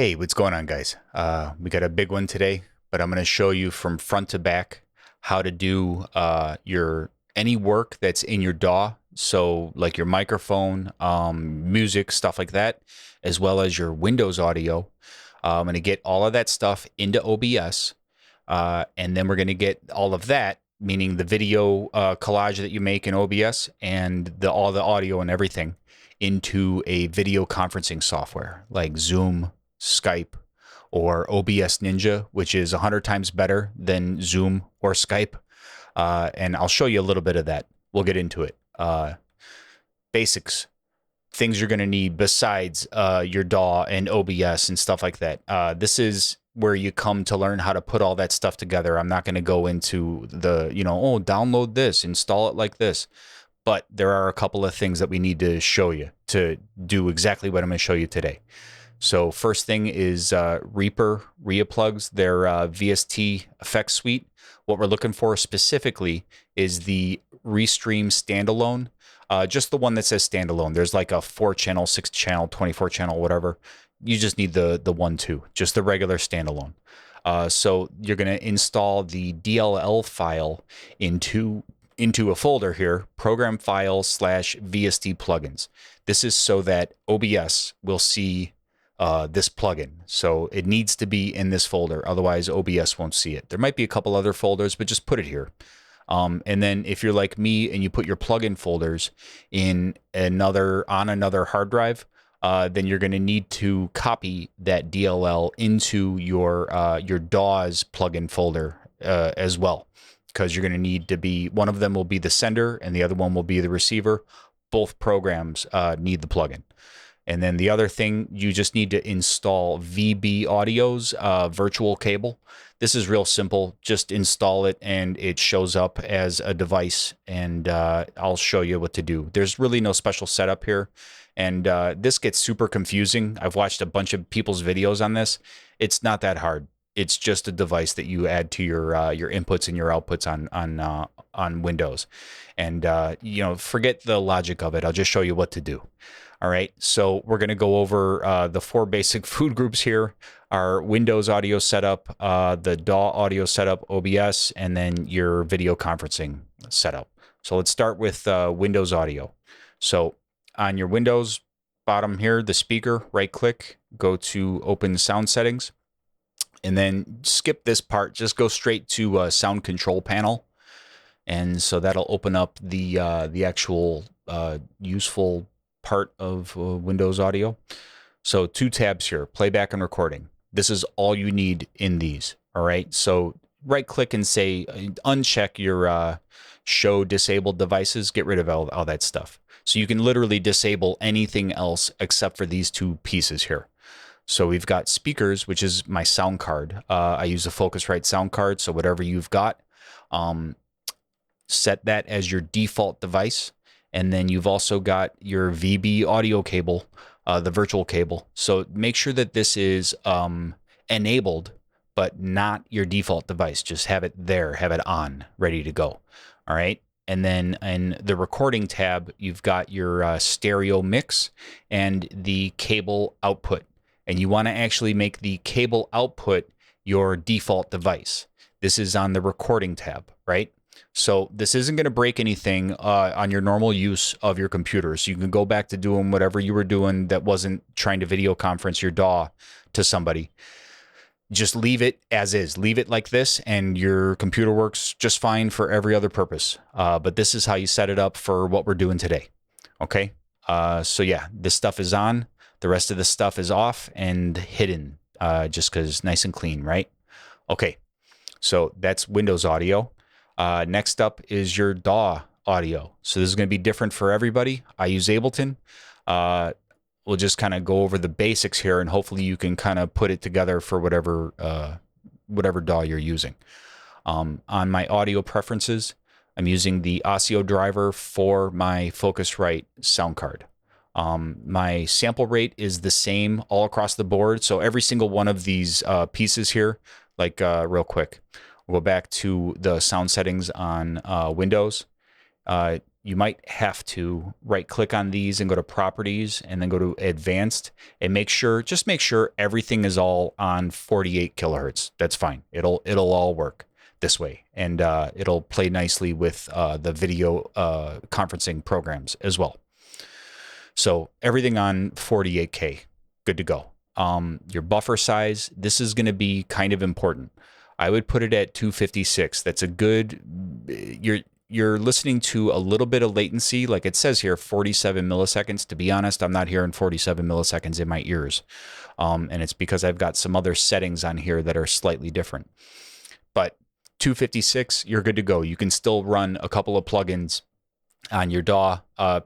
Hey, what's going on, guys? We got a big one today, but I'm going to show you from front to back how to do your any work that's in your DAW. So like your microphone, music, stuff like that, as well as your Windows audio. I'm going to get all of that stuff into OBS, and then we're going to get all of that, meaning the video collage that you make in OBS and all the audio and everything, into a video conferencing software like Zoom, Skype, or OBS Ninja, which is 100 times better than Zoom or Skype. And I'll show you a little bit of that. We'll get into it. Basics, things you're going to need besides your DAW and OBS and stuff like that. This is where you come to learn how to put all that stuff together. I'm not going to go into the, oh, download this, install it like this. But there are a couple of things that we need to show you to do exactly what I'm going to show you today. So first thing is ReaPlugs, their VST effects suite. What we're looking for specifically is the ReaStream Standalone, just the one that says Standalone. There's like a 4-channel, 6-channel, 24-channel, whatever. You just need the 1-2, just the regular Standalone. So you're going to install the DLL file into a folder here, program file / VST Plugins. This is so that OBS will see this plugin. So it needs to be in this folder. Otherwise, OBS won't see it. There might be a couple other folders, but just put it here. And then if you're like me and you put your plugin folders in another hard drive, then you're going to need to copy that DLL into your DAW's plugin folder as well, because you're going to need to be, one of them will be the sender and the other one will be the receiver. Both programs need the plugin. And then the other thing, you just need to install VB Audio's virtual cable. This is real simple. Just install it and it shows up as a device, and I'll show you what to do. There's really no special setup here, and this gets super confusing. I've watched a bunch of people's videos on this. It's not that hard. It's just a device that you add to your inputs and your outputs on Windows, and forget the logic of it. I'll just show you what to do. All right, so we're going to go over the 4 basic food groups here: our Windows audio setup, the DAW audio setup, OBS, and then your video conferencing setup. So let's start with Windows audio. So on your Windows bottom here, the speaker, right-click, go to Open Sound Settings, and then skip this part. Just go straight to Sound Control Panel, and so that'll open up the actual useful part of Windows audio. So 2 tabs here: playback and recording. This is all you need in these. All right, so right click and say uncheck your show disabled devices. Get rid of all that stuff. So you can literally disable anything else except for these 2 pieces here. So we've got speakers, which is my sound card. I use a Focusrite sound card, so whatever you've got, set that as your default device. And then you've also got your VB audio cable, the virtual cable. So make sure that this is enabled, but not your default device. Just have it there, have it on, ready to go. All right. And then in the recording tab, you've got your stereo mix and the cable output. And you want to actually make the cable output your default device. This is on the recording tab, right? So this isn't going to break anything on your normal use of your computer. So you can go back to doing whatever you were doing that wasn't trying to video conference your DAW to somebody. Just leave it as is. Leave it like this, and your computer works just fine for every other purpose. But this is how you set it up for what we're doing today. Okay? So yeah, this stuff is on. The rest of the stuff is off and hidden, just because nice and clean, right? Okay, so that's Windows audio. Next up is your DAW audio. So this is going to be different for everybody. I use Ableton. We'll just kind of go over the basics here, and hopefully you can kind of put it together for whatever DAW you're using. On my audio preferences, I'm using the Audio driver for my Focusrite sound card. My sample rate is the same all across the board. So every single one of these pieces here, like real quick, we'll go back to the sound settings on Windows. you might have to right click on these and go to properties and then go to advanced and just make sure everything is all on 48 kilohertz. That's fine. It'll all work this way, and it'll play nicely with the video conferencing programs as well. So everything on 48K, good to go. Your buffer size, this is going to be kind of important. I would put it at 256. That's a good, you're listening to a little bit of latency, like it says here, 47 milliseconds. To be honest, I'm not hearing 47 milliseconds in my ears. And it's because I've got some other settings on here that are slightly different. But 256, you're good to go. You can still run a couple of plugins on your DAW,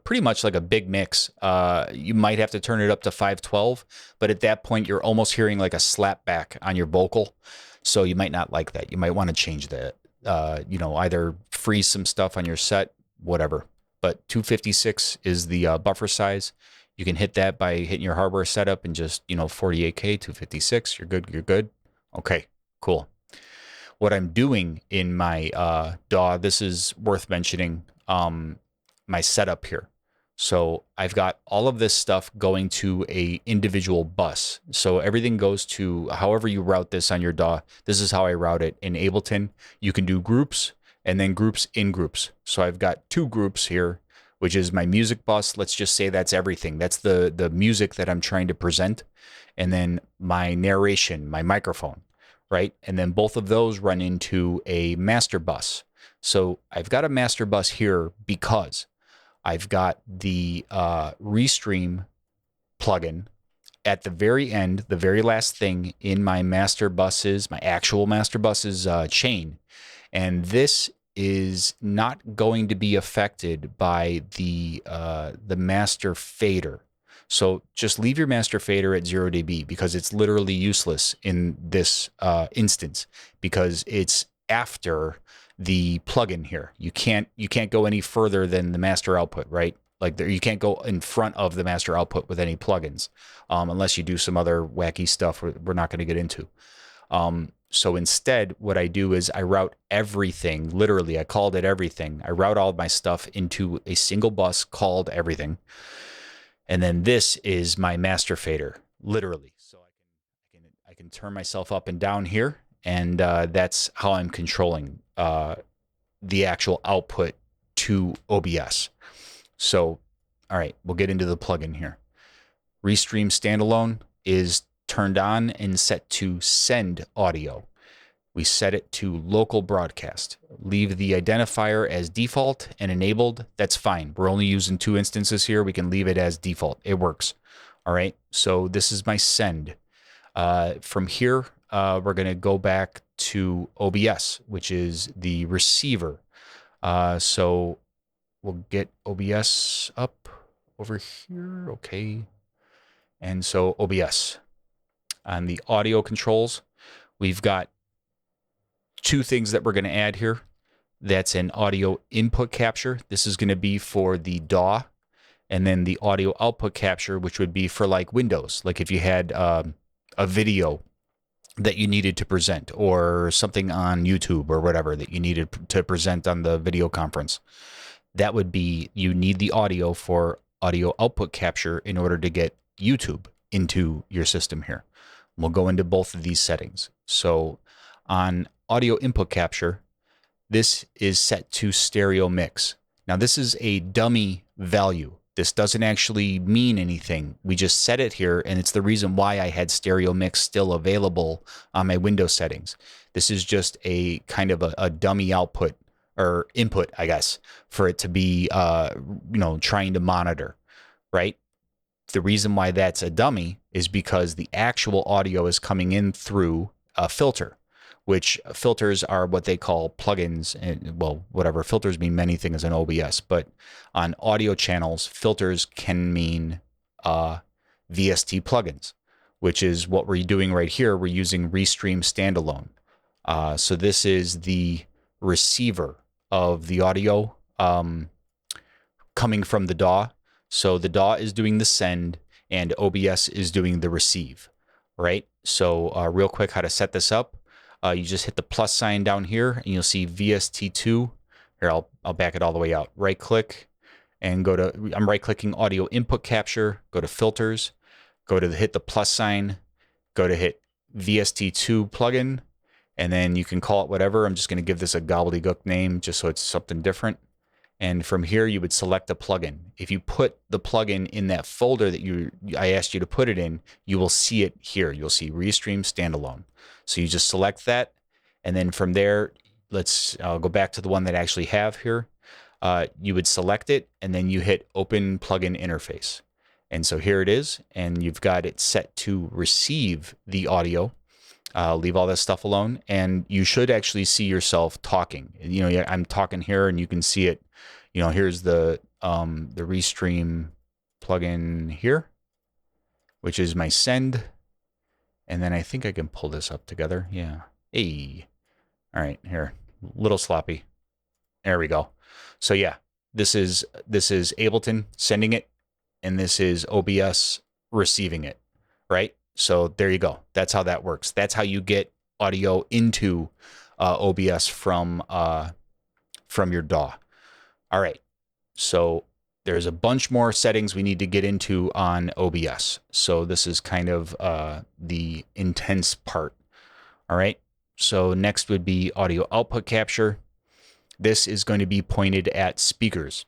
pretty much like a big mix. You might have to turn it up to 512, but at that point, you're almost hearing like a slap back on your vocal. So you might not like that. You might want to change that. Either freeze some stuff on your set, whatever. But 256 is the buffer size. You can hit that by hitting your hardware setup and just, 48K, 256. You're good. You're good. Okay, cool. What I'm doing in my DAW, this is worth mentioning, my setup here. So I've got all of this stuff going to a individual bus. So everything goes to however you route this on your DAW. This is how I route it in Ableton. You can do groups and then groups in groups. So I've got 2 groups here, which is my music bus. Let's just say that's everything. That's the music that I'm trying to present. And then my narration, my microphone, right? And then both of those run into a master bus. So I've got a master bus here because I've got the ReaStream plugin at the very end, the very last thing in my master buses, my actual master buses chain. And this is not going to be affected by the master fader. So just leave your master fader at 0 dB because it's literally useless in this instance because it's after the plugin here. You can't go any further than the master output, right? Like you can't go in front of the master output with any plugins unless you do some other wacky stuff we're not going to get into. So instead, what I do is I route everything. Literally, I called it everything. I route all of my stuff into a single bus called everything. And then this is my master fader, literally. So I can turn myself up and down here, and that's how I'm controlling the actual output to OBS. So, all right, we'll get into the plugin here. ReaStream Standalone is turned on and set to send audio. We set it to local broadcast. Leave the identifier as default and enabled. That's fine. We're only using 2 instances here. We can leave it as default. It works. All right, so this is my send. From here, we're going to go back to OBS, which is the receiver. So we'll get OBS up over here. Okay. And so OBS. On the audio controls, we've got 2 things that we're going to add here. That's an audio input capture. This is going to be for the DAW. And then the audio output capture, which would be for like Windows. Like if you had a video that you needed to present or something on YouTube or whatever that you needed to present on the video conference. That would be, you need the audio for audio output capture in order to get YouTube into your system here. We'll go into both of these settings. So on audio input capture, this is set to stereo mix. Now this is a dummy value. This doesn't actually mean anything. We just set it here, and it's the reason why I had stereo mix still available on my Windows settings. This is just a kind of a dummy output or input, I guess, for it to be, trying to monitor, right? The reason why that's a dummy is because the actual audio is coming in through a filter, which filters are what they call plugins. And, well, whatever, filters mean many things in OBS, but on audio channels, filters can mean VST plugins, which is what we're doing right here. We're using ReaStream Standalone. So this is the receiver of the audio coming from the DAW. So the DAW is doing the send and OBS is doing the receive, right? So real quick, how to set this up. You just hit the plus sign down here and you'll see VST2 or Here, I'll back it all the way out. Right click and go to, I'm right clicking audio input capture, go to filters, go to hit the plus sign, go to hit VST2 plugin, and then you can call it whatever. I'm just going to give this a gobbledygook name just so it's something different. And from here, you would select a plugin. If you put the plugin in that folder that I asked you to put it in, you will see it here. You'll see ReaStream Standalone. So you just select that. And then from there, I'll go back to the one that I actually have here. You would select it, and then you hit Open Plugin Interface. And so here it is, and you've got it set to receive the audio. Leave all this stuff alone, and you should actually see yourself talking. You know, I'm talking here, and you can see it. You know, here's the ReaStream plugin here, which is my send, and then I think I can pull this up together. Yeah. Hey. All right, here. A little sloppy. There we go. So yeah, this is Ableton sending it, and this is OBS receiving it, right? So there you go. That's how that works. That's how you get audio into OBS from your DAW. All right. So there's a bunch more settings we need to get into on OBS. So this is kind of the intense part. All right. So next would be audio output capture. This is going to be pointed at speakers.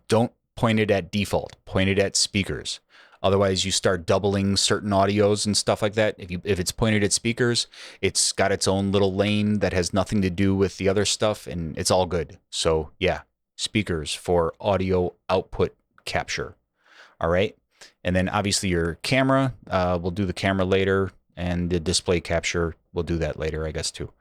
Don't point it at default. Point it at speakers. Otherwise, you start doubling certain audios and stuff like that. If it's pointed at speakers, it's got its own little lane that has nothing to do with the other stuff, and it's all good. So yeah, speakers for audio output capture. All right. And then obviously your camera, we'll do the camera later, and the display capture, we'll do that later, I guess, too.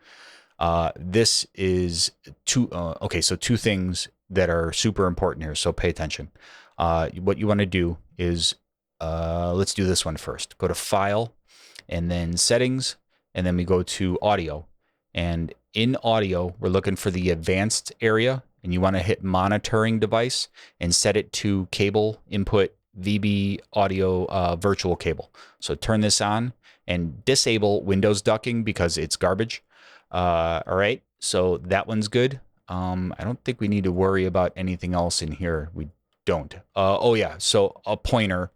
This is so two things that are super important here, so pay attention. What you want to do is, let's do this one first. Go to File, and then Settings, and then we go to Audio. And in Audio, we're looking for the Advanced area, and you want to hit Monitoring Device and set it to Cable Input VB Audio Virtual Cable. So turn this on and disable Windows ducking because it's garbage. All right, so that one's good. I don't think we need to worry about anything else in here. We don't. Oh yeah, so a pointer.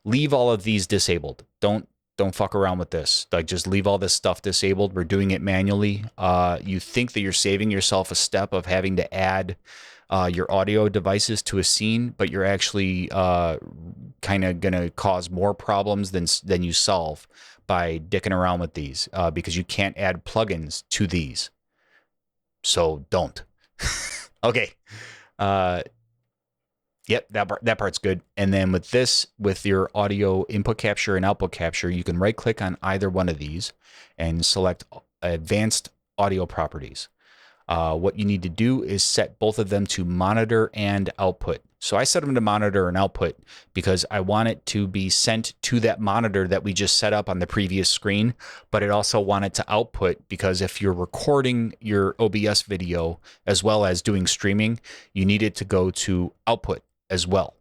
Leave all of these disabled. Don't fuck around with this. Like, just leave all this stuff disabled. We're doing it manually. You think that you're saving yourself a step of having to add your audio devices to a scene, but you're actually kind of gonna cause more problems than you solve by dicking around with these, because you can't add plugins to these. So don't. Okay. Yep, that part's good. And then with this, with your audio input capture and output capture, you can right click on either one of these and select Advanced Audio Properties. What you need to do is set both of them to monitor and output. So I set them to monitor and output because I want it to be sent to that monitor that we just set up on the previous screen, but it also want it to output because if you're recording your OBS video as well as doing streaming, you need it to go to output as well,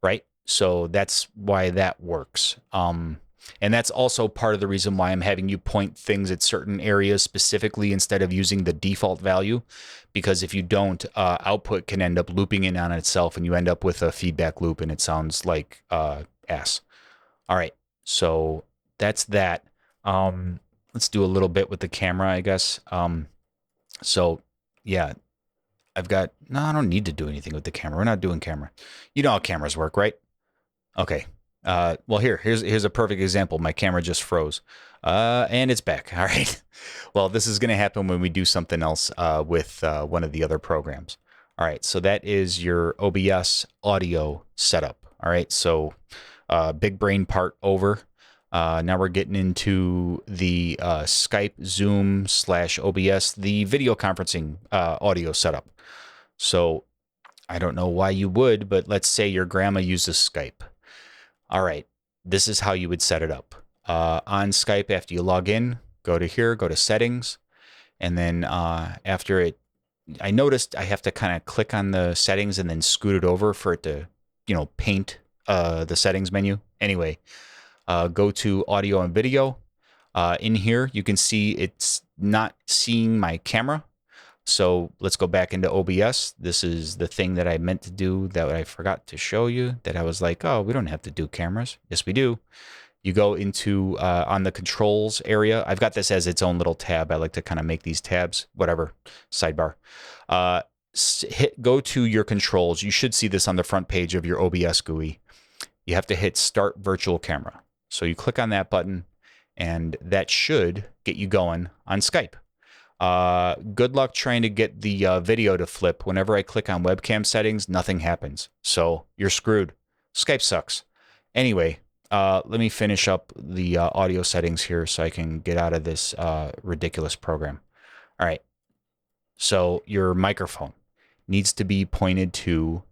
right? So that's why that works. And that's also part of the reason why I'm having you point things at certain areas specifically instead of using the default value, because if you don't, output can end up looping in on itself and you end up with a feedback loop and it sounds like ass. All right, so that's that. Let's do a little bit with the camera, I guess. So yeah, I don't need to do anything with the camera. We're not doing camera. You know how cameras work, right? Okay. Well, here's a perfect example. My camera just froze, and it's back. All right. Well, this is going to happen when we do something else with one of the other programs. All right. So that is your OBS audio setup. All right. So big brain part over. Now we're getting into the Skype Zoom /OBS, the video conferencing audio setup. So I don't know why you would, but let's say your grandma uses Skype. All right, this is how you would set it up. On Skype, after you log in, go to here, go to settings, and then after it, I noticed I have to kind of click on the settings and then scoot it over for it to, paint the settings menu. Anyway, go to audio and video. In here, you can see it's not seeing my camera. So let's go back into OBS. This is the thing that I meant to do that I forgot to show you, that I was like, oh, we don't have to do cameras. Yes, we do. You go into on the controls area. I've got this as its own little tab. I like to kind of make these tabs, whatever, sidebar. Go to your controls. You should see this on the front page of your OBS GUI. You have to hit Start Virtual Camera. So you click on that button, and that should get you going on Skype. Good luck trying to get the video to flip. Whenever I click on webcam settings, nothing happens. So you're screwed. Skype sucks. Anyway, let me finish up the audio settings here so I can get out of this ridiculous program. All right. So your microphone needs to be pointed to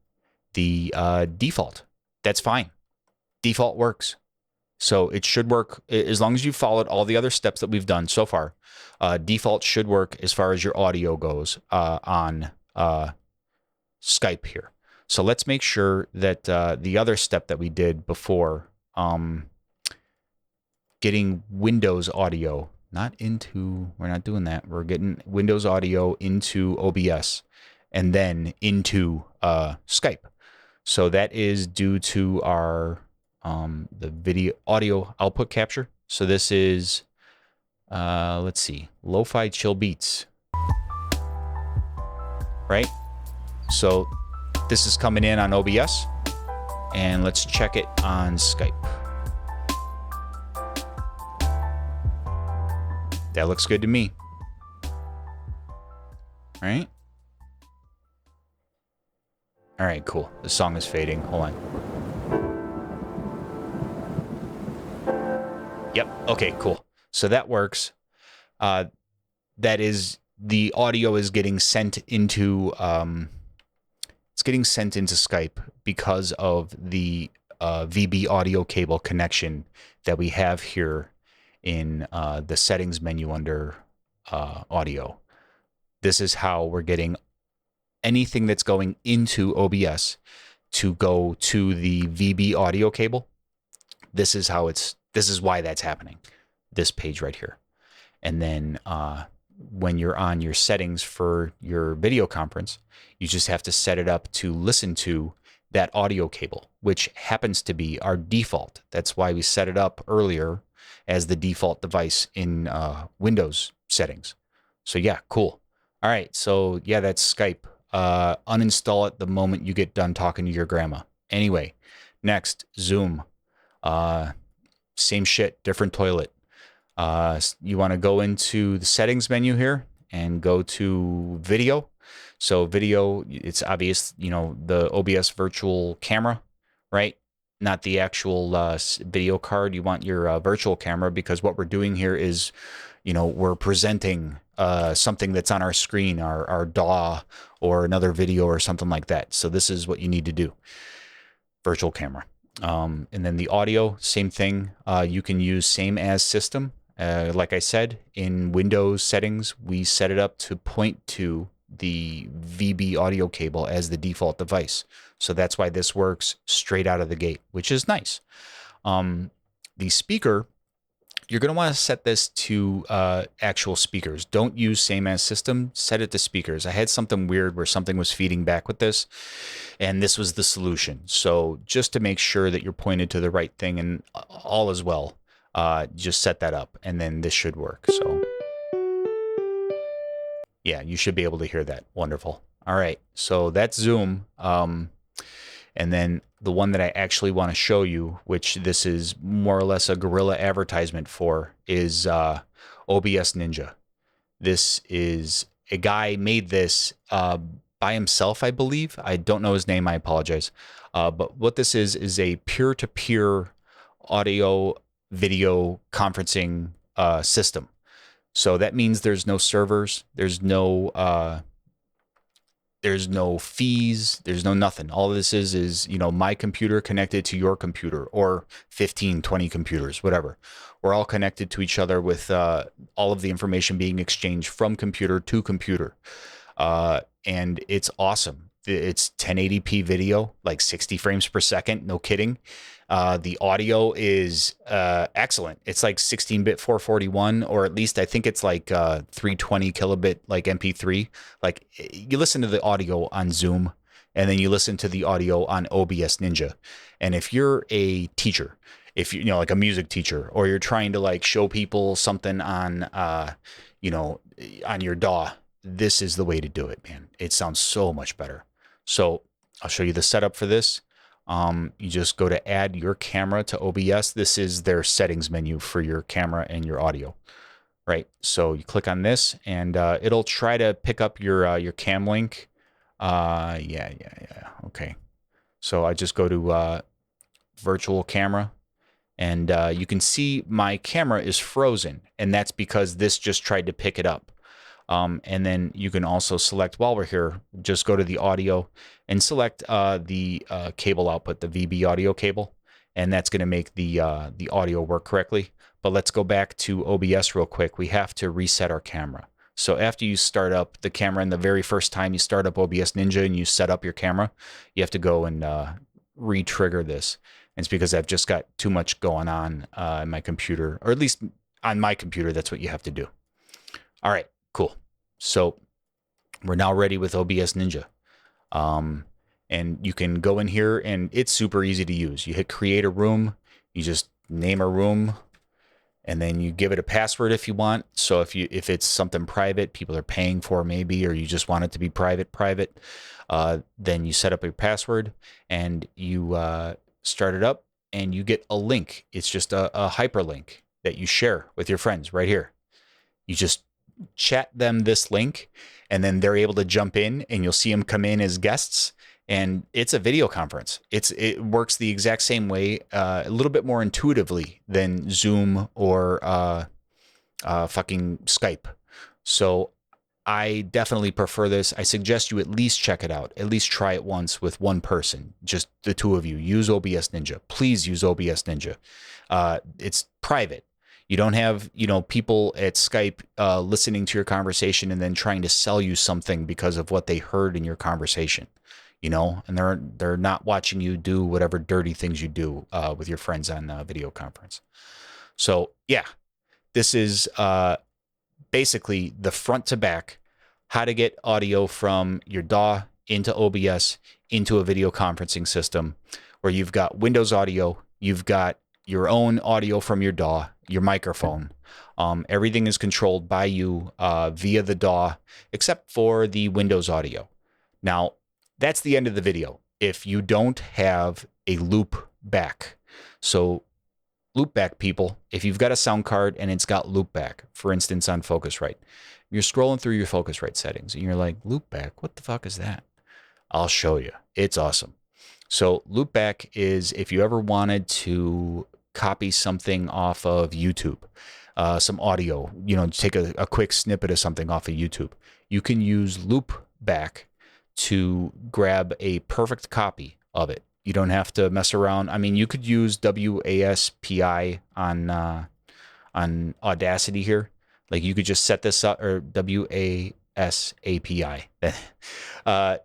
the default. That's fine. Default works. So it should work as long as you followed all the other steps that we've done so far. Default should work as far as your audio goes on Skype here. So let's make sure that the other step that we did before, getting Windows audio, we're not doing that. We're getting Windows audio into OBS and then into Skype. So that is due to our the video audio output capture. So this is let's see, lo-fi chill beats, right? So this is coming in on OBS, and let's check it on Skype. That looks good to me. Right? All right, cool. The song is fading. Hold on. Yep. Okay, cool. So that works. That is, the audio is getting sent into Skype because of the VB audio cable connection that we have here in the settings menu under audio. This is how we're getting anything that's going into OBS to go to the VB audio cable. This is why that's happening. This page right here. And then when you're on your settings for your video conference, you just have to set it up to listen to that audio cable, which happens to be our default. That's why we set it up earlier as the default device in Windows settings. So yeah, cool. All right, so yeah, that's Skype. Uninstall it the moment you get done talking to your grandma. Anyway, next, Zoom. Same shit, different toilet. You want to go into the settings menu here and go to video. So video, it's obvious, you know, the OBS virtual camera, right? Not the actual video card. You want your virtual camera, because what we're doing here is, you know, we're presenting something that's on our screen, our DAW or another video or something like that. So this is what you need to do. Virtual camera. And then the audio, same thing. You can use same as system. Like I said, in Windows settings, we set it up to point to the VB audio cable as the default device. So that's why this works straight out of the gate, which is nice. The speaker, you're going to want to set this to actual speakers. Don't use same as system, set it to speakers. I had something weird where something was feeding back with this, and this was the solution. So just to make sure that you're pointed to the right thing and all is well, just set that up, and then this should work. So yeah, you should be able to hear that. Wonderful. All right, so that's Zoom. And then the one that I actually want to show you, which this is more or less a guerrilla advertisement for, is OBS Ninja. This is a guy made this by himself, I believe. I don't know his name. I apologize. But what this is a peer-to-peer audio video conferencing system. So that means there's no servers, there's no fees, there's no nothing. All this is, you know, my computer connected to your computer, or 15, 20 computers, whatever. We're all connected to each other with all of the information being exchanged from computer to computer. And it's awesome. It's 1080p video, like 60 frames per second. No kidding. The audio is excellent. It's like 16-bit 441, or at least I think it's like 320 kilobit, like MP3. Like you listen to the audio on Zoom, and then you listen to the audio on OBS Ninja. And if you're a teacher, if you know, like a music teacher, or you're trying to like show people something on, you know, on your DAW, this is the way to do it, man. It sounds so much better. So I'll show you the setup for this. You just go to add your camera to OBS. This is their settings menu for your camera and your audio, right? So you click on this, and it'll try to pick up your cam link. Yeah. Okay. So I just go to virtual camera, and you can see my camera is frozen, and that's because this just tried to pick it up. And then you can also select, while we're here, just go to the audio and select the cable output, the VB audio cable, and that's going to make the audio work correctly. But let's go back to OBS real quick. We have to reset our camera. So after you start up the camera, and the very first time you start up OBS Ninja and you set up your camera, you have to go and re-trigger this. And it's because I've just got too much going on in my computer, or at least on my computer, that's what you have to do. All right. Cool. So we're now ready with OBS Ninja. And you can go in here, and it's super easy to use. You hit create a room, you just name a room, and then you give it a password if you want. So if it's something private, people are paying for maybe, or you just want it to be private, then you set up your password, and you start it up, and you get a link. It's just a hyperlink that you share with your friends right here. You just chat them this link, and then they're able to jump in, and you'll see them come in as guests, and it's a video conference. It works the exact same way, a little bit more intuitively than Zoom or fucking Skype. So I definitely prefer this. I suggest you at least check it out. At least try it once with one person, just the two of you. Use OBS Ninja. Please use OBS Ninja. It's private. You don't have, you know, people at Skype listening to your conversation and then trying to sell you something because of what they heard in your conversation, you know, and they're not watching you do whatever dirty things you do with your friends on video conference. So yeah, this is basically the front to back, how to get audio from your DAW into OBS into a video conferencing system where you've got Windows audio, you've got your own audio from your DAW, your microphone. Everything is controlled by you via the DAW, except for the Windows audio. Now, that's the end of the video. If you don't have a loop back, so loop back people, if you've got a sound card and it's got loop back, for instance, on Focusrite, you're scrolling through your Focusrite settings and you're like, loop back, what the fuck is that? I'll show you. It's awesome. So loop back is if you ever wanted to copy something off of YouTube, some audio, you know, take a quick snippet of something off of YouTube, you can use loop back to grab a perfect copy of it. You don't have to mess around. I mean, you could use WASPI on Audacity here. Like you could just set this up, or WASAPI.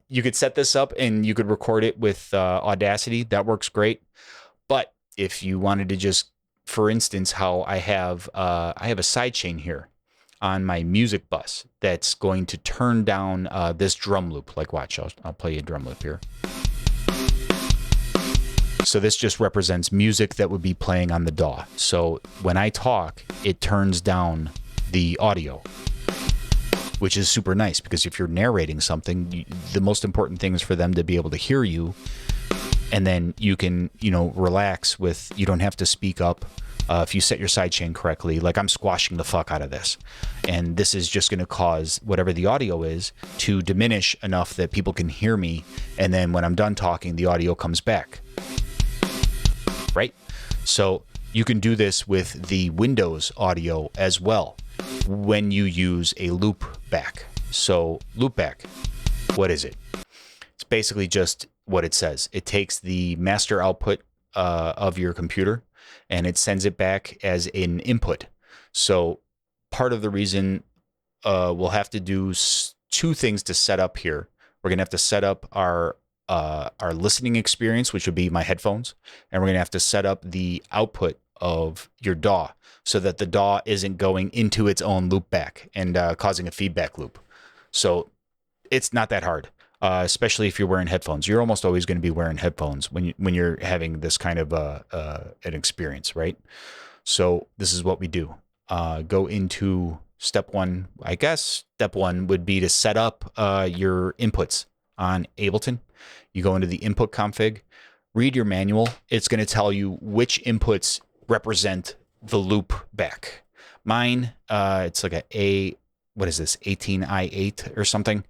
You could set this up and you could record it with Audacity. That works great. But if you wanted to just, for instance, how I have a sidechain here on my music bus that's going to turn down this drum loop. Like watch, I'll play a drum loop here. So this just represents music that would be playing on the DAW. So when I talk, it turns down the audio, which is super nice because if you're narrating something, the most important thing is for them to be able to hear you, and then you can, you know, relax with, you don't have to speak up. If you set your sidechain correctly, like I'm squashing the fuck out of this. And this is just going to cause whatever the audio is to diminish enough that people can hear me. And then when I'm done talking, the audio comes back. Right? So you can do this with the Windows audio as well when you use a loop back. So loop back, what is it? It's basically just what it says. It takes the master output of your computer and it sends it back as an input. So part of the reason we'll have to do two things to set up here We're going to have to set up our listening experience, which would be my headphones, and we're going to have to set up the output of your DAW so that the DAW isn't going into its own loopback and causing a feedback loop. So it's not that hard, especially if you're wearing headphones. You're almost always going to be wearing headphones when you're having this kind of an experience, right? So this is what we do. Go into step one. I guess step one would be to set up your inputs on Ableton. You go into the input config, read your manual. It's going to tell you which inputs represent the loop back. Mine, it's like what is this, 18i8 or something.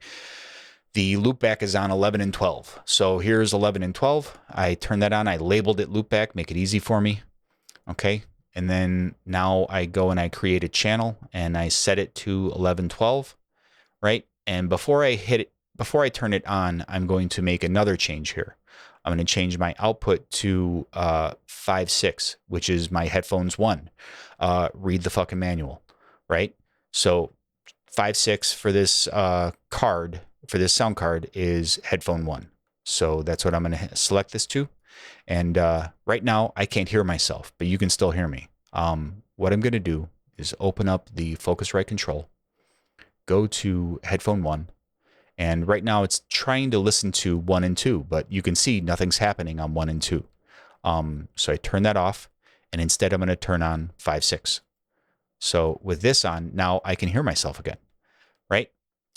The loopback is on 11 and 12. So here's 11 and 12. I turn that on. I labeled it loopback, make it easy for me. Okay. And then now I go and I create a channel and I set it to 1112, right? And before I turn it on, I'm going to make another change here. I'm going to change my output to 5.6, which is my headphones 1. Read the fucking manual, right? So 5.6 for this card, for this sound card, is headphone 1. So that's what I'm going to select this to. And right now I can't hear myself, but you can still hear me. What I'm going to do is open up the Focusrite control, go to headphone 1, and right now it's trying to listen to 1 and 2, but you can see nothing's happening on 1 and 2. So I turn that off, and instead I'm going to turn on 5.6. So with this on, now I can hear myself again, right?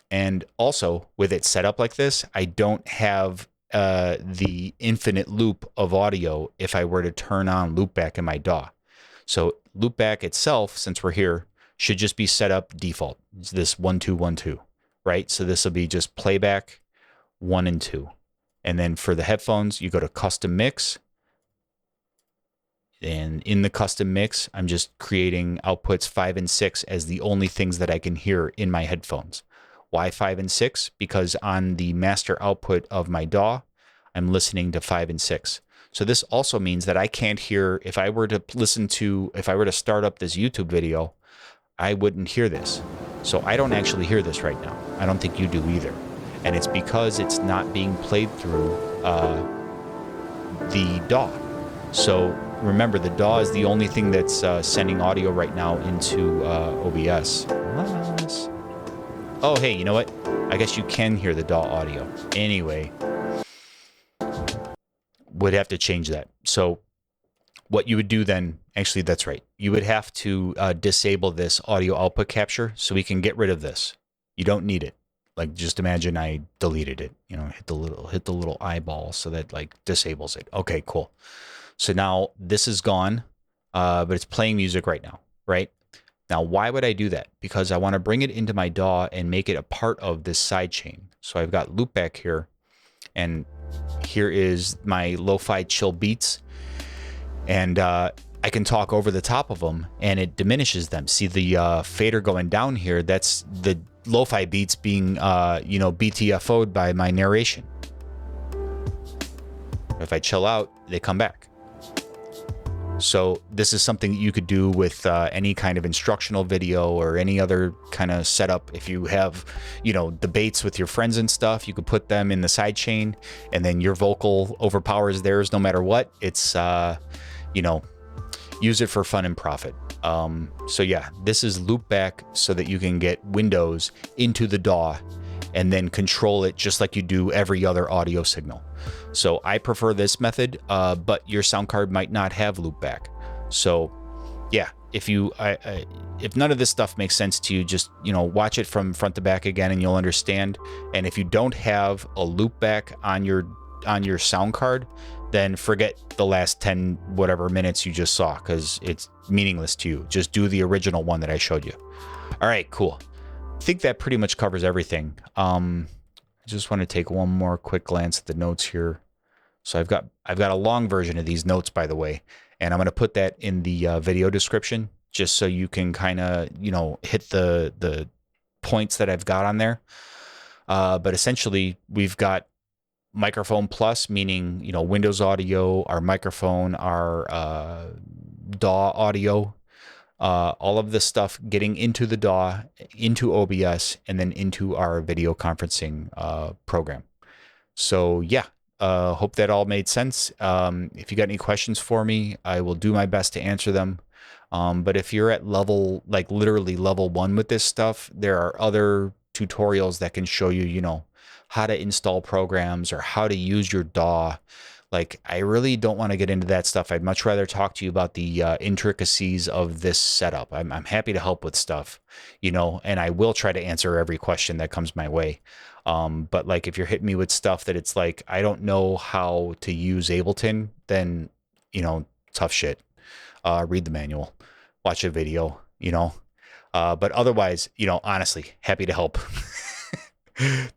And also with it set up like this, I don't have the infinite loop of audio if I were to turn on loopback in my DAW. So loopback itself, since we're here, should just be set up default. It's this 1 2 1 2, right? So this will be just playback 1 and 2. And then for the headphones, you go to custom mix. And in the custom mix, I'm just creating outputs 5 and 6 as the only things that I can hear in my headphones. Why 5 and 6? Because on the master output of my DAW, I'm listening to 5 and 6. So this also means that I can't hear, if I were to start up this YouTube video, I wouldn't hear this. So I don't actually hear this right now. I don't think you do either. And it's because it's not being played through the DAW. So remember, the DAW is the only thing that's sending audio right now into OBS. Unless... Oh, hey, you know what? I guess you can hear the DAW audio. Anyway, would have to change that. So what you would do then, actually, that's right. You would have to disable this audio output capture so we can get rid of this. You don't need it. Like, just imagine I deleted it, you know, hit the little eyeball so that like disables it. Okay, cool. So now this is gone, but it's playing music right now, right? Now, why would I do that? Because I want to bring it into my DAW and make it a part of this sidechain. So I've got loopback here, and here is my lo-fi chill beats, and I can talk over the top of them, and it diminishes them. See the fader going down here? That's the lo-fi beats being, you know, BTFO'd by my narration. If I chill out, they come back. So this is something that you could do with any kind of instructional video or any other kind of setup. If you have, you know, debates with your friends and stuff, you could put them in the sidechain, and then your vocal overpowers theirs no matter what. It's, you know, use it for fun and profit. So yeah, this is loopback so that you can get Windows into the DAW and then control it just like you do every other audio signal. So I prefer this method, but your sound card might not have loopback. So yeah, if none of this stuff makes sense to you, just, you know, watch it from front to back again and you'll understand. And if you don't have a loopback on your sound card, then forget the last 10 whatever minutes you just saw, because it's meaningless to you. Just do the original one that I showed you. All right, cool. I think that pretty much covers everything. I just want to take one more quick glance at the notes here. So I've got a long version of these notes, by the way, and I'm going to put that in the video description just so you can kind of, you know, hit the points that I've got on there. But essentially, we've got microphone plus, meaning, you know, Windows audio, our microphone, our DAW audio, all of this stuff getting into the DAW, into OBS, and then into our video conferencing program. So yeah, hope that all made sense. If you got any questions for me, I will do my best to answer them. But if you're at level, like literally level 1 with this stuff, there are other tutorials that can show you, you know, how to install programs or how to use your DAW. Like, I really don't want to get into that stuff. I'd much rather talk to you about the intricacies of this setup. I'm happy to help with stuff, you know, and I will try to answer every question that comes my way. But like, if you're hitting me with stuff that it's like, I don't know how to use Ableton, then, you know, tough shit. Read the manual, watch a video, you know. But otherwise, you know, honestly, happy to help.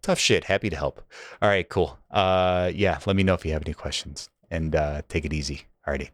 Tough shit, happy to help. All right, cool. Yeah, let me know if you have any questions, and take it easy. Alrighty.